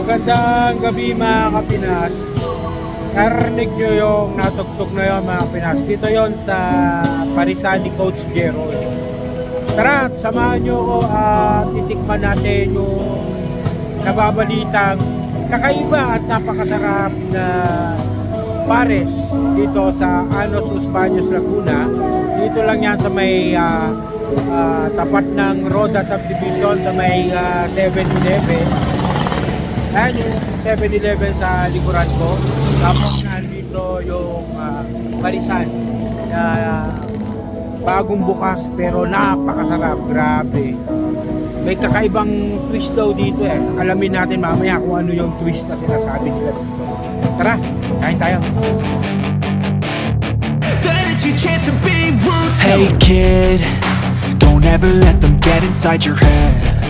Magandang gabi mga Kapinas. Narinig nyo yung natugtog na yun mga Kapinas. Dito yon sa Parisan ni Coach Gerald. Tara, samahan nyo ko at titikman natin yung nababalitang kakaiba at napakasarap na pares dito sa Anos Los Baños, Laguna. Dito lang yan sa may tapat ng Roda Subdivision sa may 7-Eleven. Ayan yung 7-Eleven sa likuran ko. Tapos nandito yung Parisan na bagong bukas pero napakasarap. Grabe. May kakaibang twist daw dito eh. Alamin natin mamaya kung ano yung twist na sinasabi nila dito. Tara, kain tayo. Hey kid, don't ever let them get inside your head.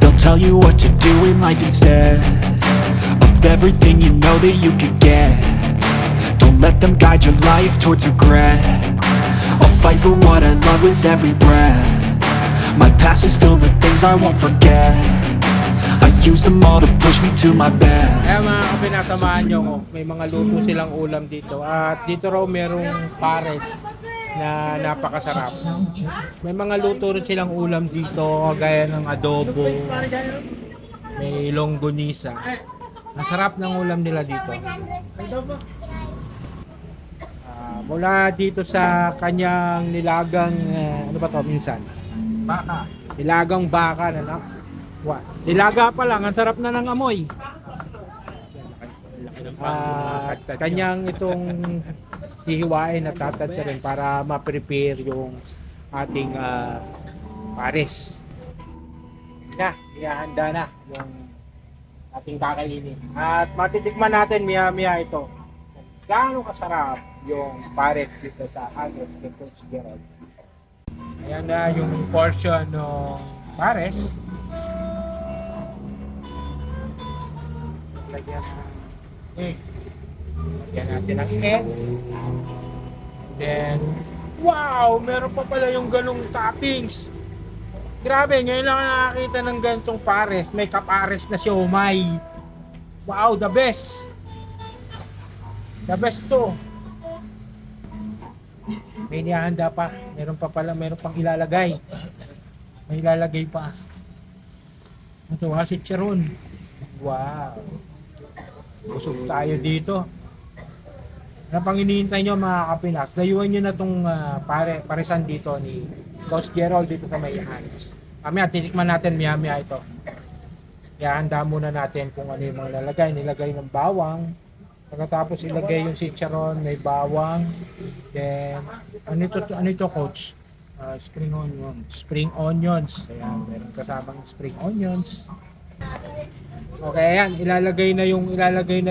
They'll tell you what to do in life instead of everything you know that you could get. Don't let them guide your life towards regret. I'll fight for what I love with every breath. My past is filled with things I won't forget. I use them all to push me to my best. Kaya mga kapinasamahan nyo ko, may mga luto silang ulam dito. At dito raw merong pares na napakasarap. May mga luto rin silang ulam dito, gaya ng adobo, may longganisa. Ang sarap ng ulam nila dito. Mula dito sa kanyang nilagang, ano ba to minsan? Baka. Nilagang baka na nilaga pa lang, ang sarap na ng amoy. Kanyang itong hihiwain at tatadtarin para ma-prepare yung ating pares. Ihahanda na yung ating kakainin. At matitikman natin miya-miya ito. Gaano kasarap yung pares dito sa Anos ni Coach Gerald. Ayan na yung portion ng pares. Lagyan ng egg. Lagyan natin ng egg. Then, wow! Meron pa pala yung ganong toppings. Grabe, ngayon lang nakakita ng ganitong pares. May kapares na siomay. Wow, the best! The best to. May inihanda pa. Meron pa pala, meron pang ilalagay. May ilalagay pa. Ito, si Chiron. Wow! Busog tayo dito. Ano pang hinihintay nyo mga Kapinas? Dayuhan nyo na itong paresan dito ni Coach Gerald dito sa may Anos. Mamaya titikman natin miya-miya ito. Ihahanda muna natin kung ano yung mga lalagay. Nilagay ng bawang. Pagkatapos ilagay yung chicharon, may bawang. Then, ano ito Coach? Spring onions. Spring onions. Ayan, meron kasamang spring onions. Okay, ayan, ilalagay na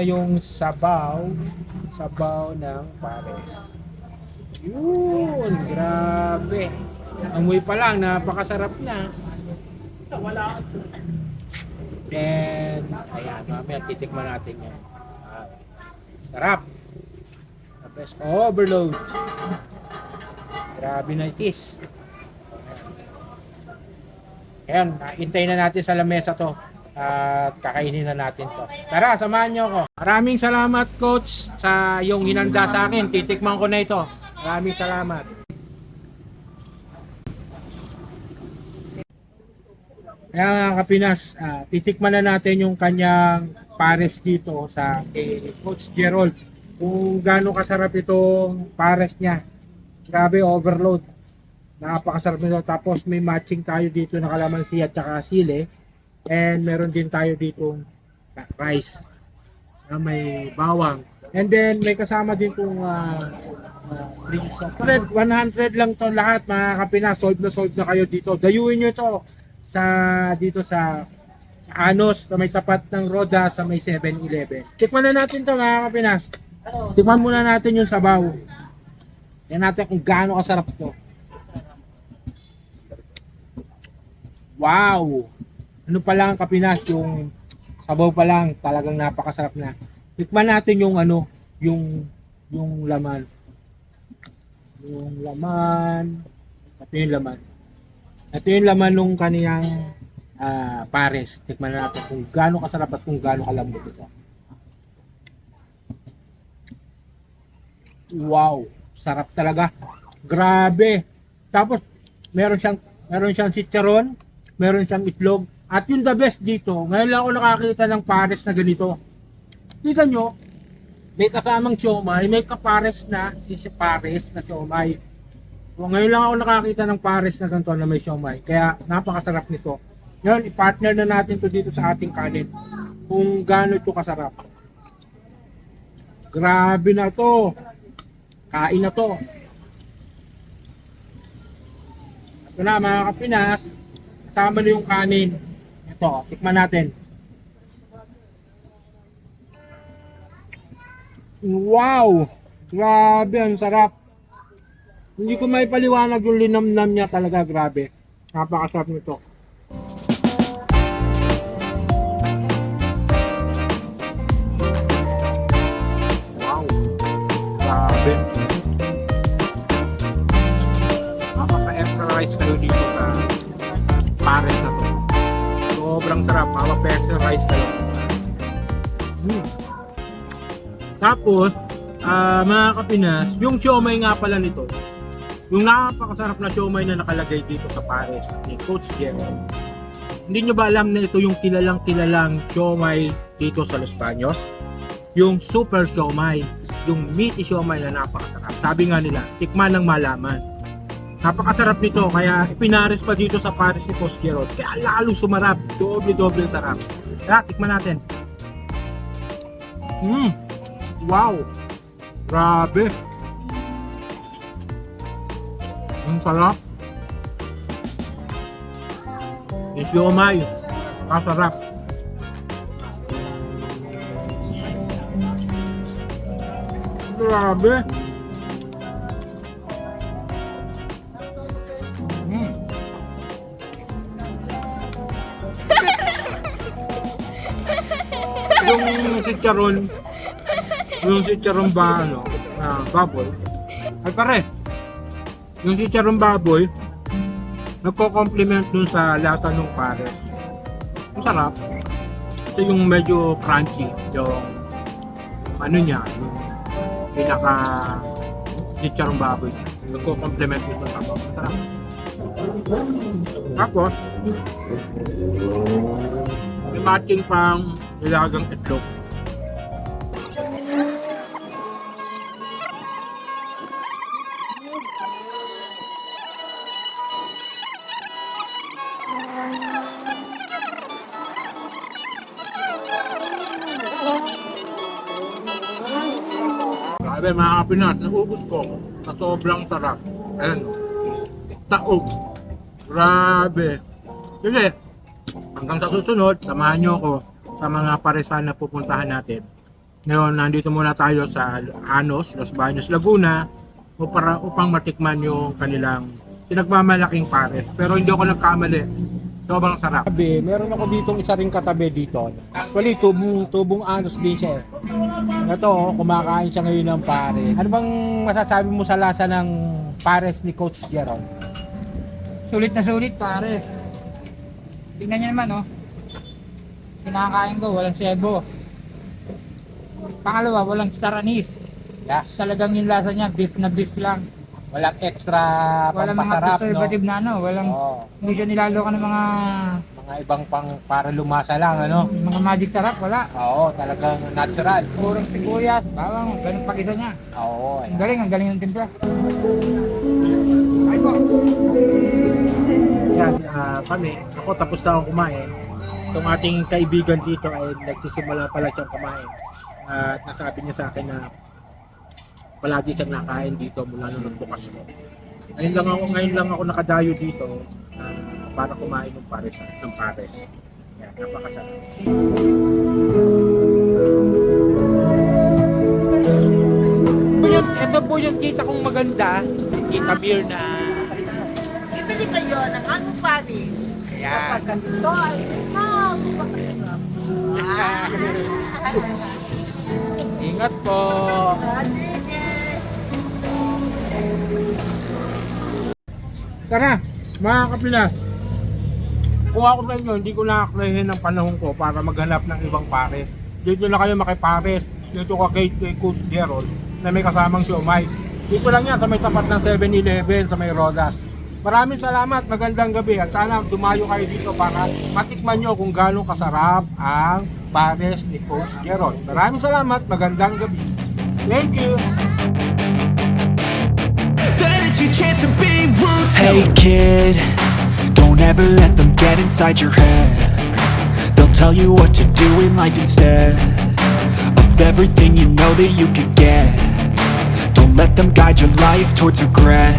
yung sabaw ng pares. Yun, grabe. Amoy pa lang, napakasarap na. And ayan, mamaya titikman natin yan. Sarap. The best overload. Grabe na itis. Ayan, hintayin na natin sa lamesa to. At kakainin na natin to. Tara, samahan nyo ako. Maraming salamat Coach sa yung hinanda sa akin. Titikman ko na ito. Maraming salamat. Kaya mga Kapinas, titikman na natin yung kanyang pares dito sa Coach Gerald. Kung gaano kasarap itong pares niya. Grabe, overload. Napakasarap nito. Tapos may matching tayo dito na kalamansi at saka sili. And meron din tayo dito rice na may bawang. And then may kasama din itong 100 lang to lahat mga Kapinas. Solve na kayo dito. Dayuin nyo ito dito sa Anos, sa may tapat ng Roda, sa may 7-Eleven. Tikman na natin to mga Kapinas. Tikman muna natin yung sabaw. Yan natin kung gaano kasarap to. Wow! Ano pa lang Kapinas, yung sabaw pa lang talagang napakasarap na. Tikman natin yung laman. Yung laman. Ito yung laman. Ito yung laman ng kaniyang pares. Tikman na natin kung gaano kasarap at kung gaano kalambot ito. Wow, sarap talaga. Grabe. Tapos meron siyang chicharon, meron siyang itlog. At yung the best dito, ngayon lang ako nakakita ng pares na ganito. Kita nyo, may kasamang siomay, may kapares na pares na siomay. So, ngayon lang ako nakakita ng pares na ganito na may siomay. Kaya napakasarap nito. Ngayon, i-partner na natin to dito sa ating kanin. Kung gaano ito kasarap. Grabe na to. Kain na to. Ito na mga Kapinas. Kasama na yung kanin. Ito, tikman natin. Wow! Grabe, ang sarap. Hindi ko may paliwanag yung linamnam niya talaga, grabe. Napakasarap nito. Wow! Grabe. Mapapa-extra rice kayo dito sa pares na to. Sobrang sarap. Mapapa-extra rice kayo. Tapos, mga Kapinas, yung siomay nga pala nito, yung napakasarap na siomay na nakalagay dito sa pares ni Coach Jerry. Hindi nyo ba alam na ito yung kilalang siomay dito sa Los Baños? Yung super siomay, yung meaty siomay na napakasarap. Sabi nga nila, tikman ng malaman. Napakasarap nito, kaya ipinares pa dito sa pares ni Coach Jerry. Kaya lalo sumarap, doble-doble sarap. Kaya tikman natin. Wow! Grabe! Ang sarap! Yung siomay, kasarap. Grabe! Yung chicharon ba baboy ay pare, yung chicharon baboy nagko-complement dun sa lasa ng pares. Ang sarap kasi yung medyo crunchy yung niya, yung pinaka chicharon baboy nagko-complement dun sa sabaw. Ang sarap. Tapos may matching pang nilagang itlog. Grabe mga Kapinas, naubos ko sa sobrang sarap. Ayan, taog. Grabe. Sige, hanggang sa susunod, samahan nyo ako sa mga paresan na pupuntahan natin. Ngayon, nandito muna tayo sa Anos, Los Baños, Laguna upang matikman yung kanilang pinagmamalaking pares. Pero hindi ako nagkamali. Sobrang sarap. Meron ako ditong isa ring katabi dito. Actually, tubong Anos din siya. Ito, kumakain siya ngayon ng pares. Ano bang masasabi mo sa lasa ng pares ni Coach Jeron? Sulit na sulit, pare. Tingnan niyo naman, oh. Kinakain ko, walang sebo. Pangalawa, walang star anise. Yes. Talagang yung lasa niya, beef na beef lang. Walang extra Walang mga pampasarap, preservative na ano, walang, hindi siya nilalo ka ng mga ibang pang para lumasa lang, ano? magic sarap, wala. Oo, talagang natural. Purong sibuyas, bawang, ganun pag-isa niya. Oo, Ang galing ng timpla. Ay po. Yan, kami, ako tapos na akong kumain. Itong ating kaibigan dito ay nagsisimula pala siyang kumain. At nasabi niya sa akin na palagi siyang nakain dito mula nung nagbukas ko. Ngayon lang ako nakadayo dito para kumain ng pares. Yan, napakasarap. Ito po yung kita kong maganda, kita beer na Bibili kayo ng anong Paris. Ayan. Kapag ganito ay napakasarap. Ingat po. Tara, mga Kapinas. Kung ako sa inyo, hindi ko nakaklahin ng panahon ko para maghanap ng ibang pares. Dito na kayo makipares. Dito ka kay Coach Gerald na may kasamang siomay. Dito lang yan sa may tapat ng 7-Eleven sa may Rodas. Maraming salamat, magandang gabi at sana dumayo kayo dito para matikman nyo kung gano'ng kasarap ang pares ni Coach Gerald. Maraming salamat, magandang gabi. Thank you! Hey kid, don't ever let them get inside your head. They'll tell you what to do in life instead of everything you know that you could get. Don't let them guide your life towards regret.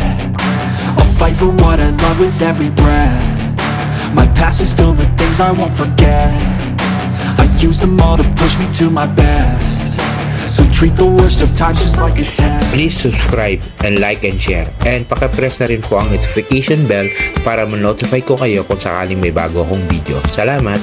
I'll fight for what I love with every breath. My past is filled with things I won't forget. I use them all to push me to my best. So treat the worst of times just like a test. Please subscribe and like and share. And paki-press na rin po ang notification bell para ma-notify ko kayo kung sakaling may bago akong video. Salamat!